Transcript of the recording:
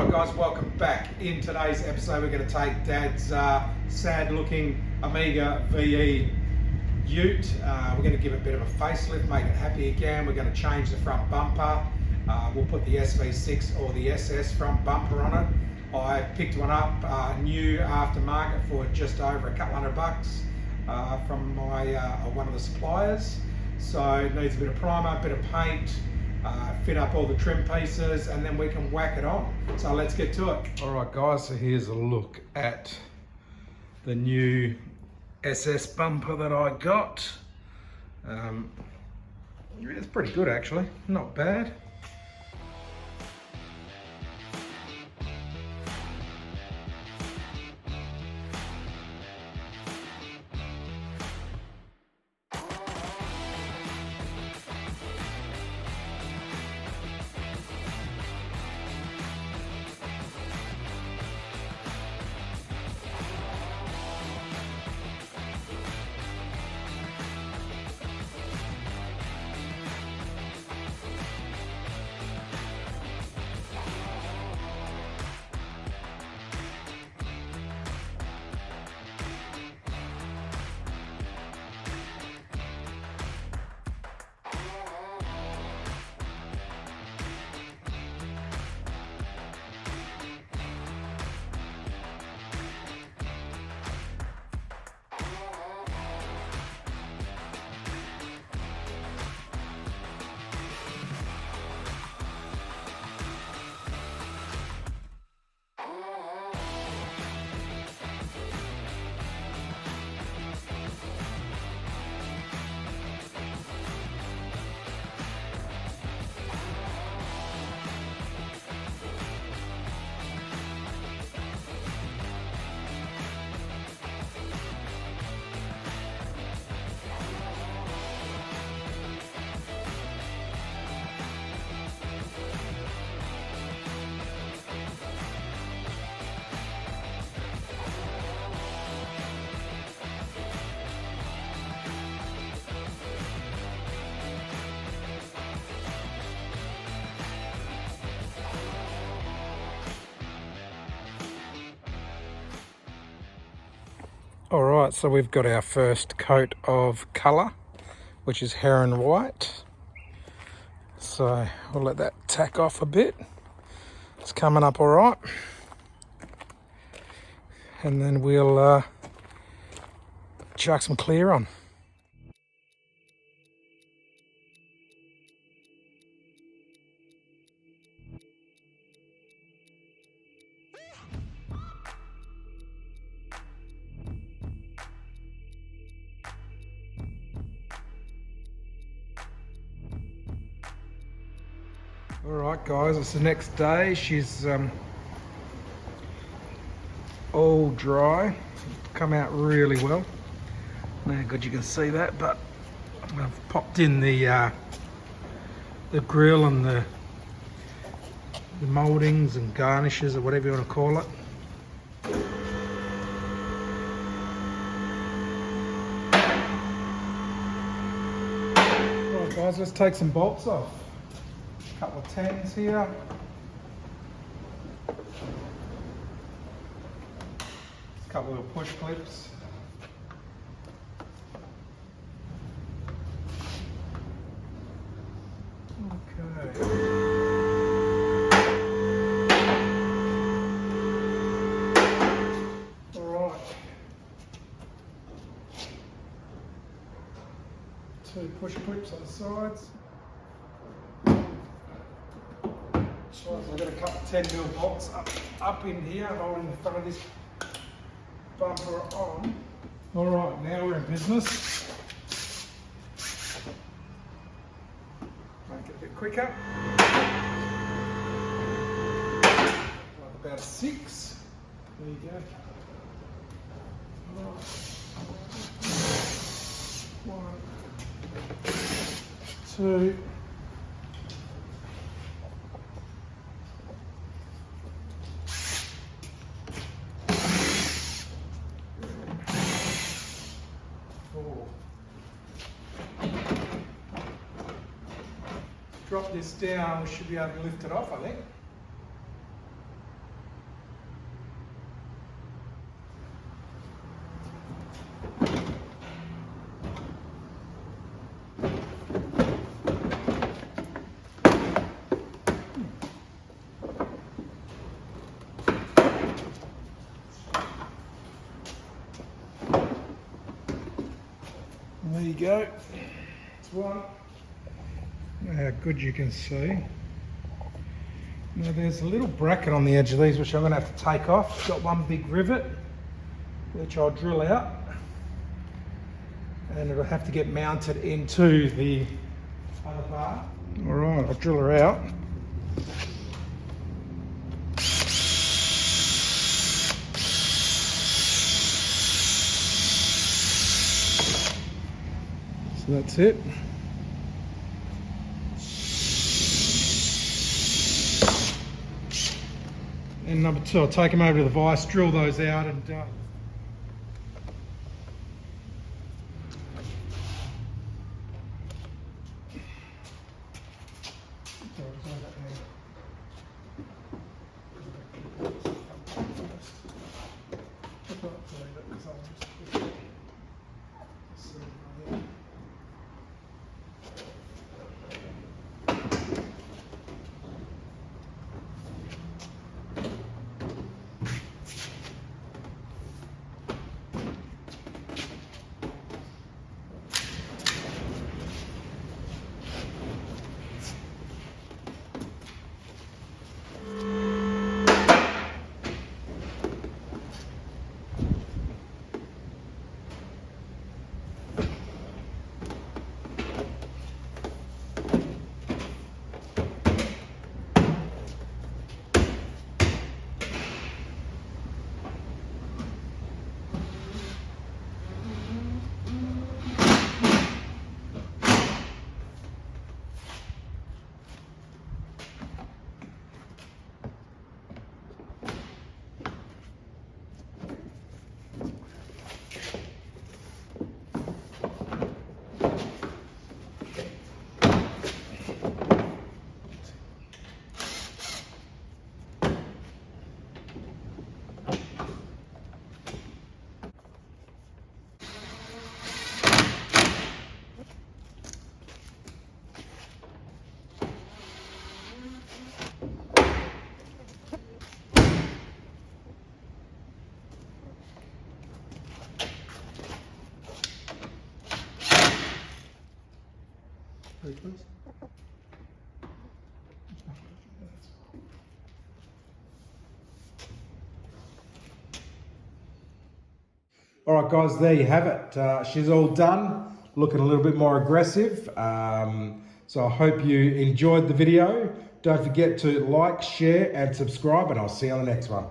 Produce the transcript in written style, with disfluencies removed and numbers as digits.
Alright guys, welcome back. In today's episode we're going to take Dad's sad looking Omega VE Ute. We're going to give it a bit of a facelift, make it happy again. We're going to change the front bumper. We'll put the SV6 or the SS front bumper on it. I picked one up new aftermarket for just over a couple $100 from my one of the suppliers. So it needs a bit of primer, a bit of paint, fit up all the trim pieces, and then we can whack it on. So let's get to it. All right guys, so here's a look at the new SS bumper that I got. It's pretty good actually, not bad. All right, so we've got our first coat of colour, which is heron white. So we'll let that tack off a bit. It's coming up all right. And then we'll chuck some clear on. Alright guys, it's the next day. She's all dry. Come out really well. Now good you can see that, but I've popped in the grill and the mouldings and garnishes or whatever you want to call it. Alright guys, let's take some bolts off. Couple of 10s here. A couple of push clips. Okay. All right. 2 push clips on the sides. So I've got a couple of 10mm bolts up in here, holding the front of this bumper on. All right, now we're in business. Make it a bit quicker. Like about a 6. There you go. All right. 1, 2. Drop this down, we should be able to lift it off, I think. go. That's one. How good you can see. Now there's a little bracket on the edge of these which I'm going to have to take off. It's got one big rivet which I'll drill out, and it'll have to get mounted into the other bar. Alright, I'll drill her out. So that's it. And number two, I'll take them over to the vise, drill those out, and all right, guys, there you have it. She's all done, looking a little bit more aggressive. So I hope you enjoyed the video. Don't forget to like, share, and subscribe, and I'll see you on the next one.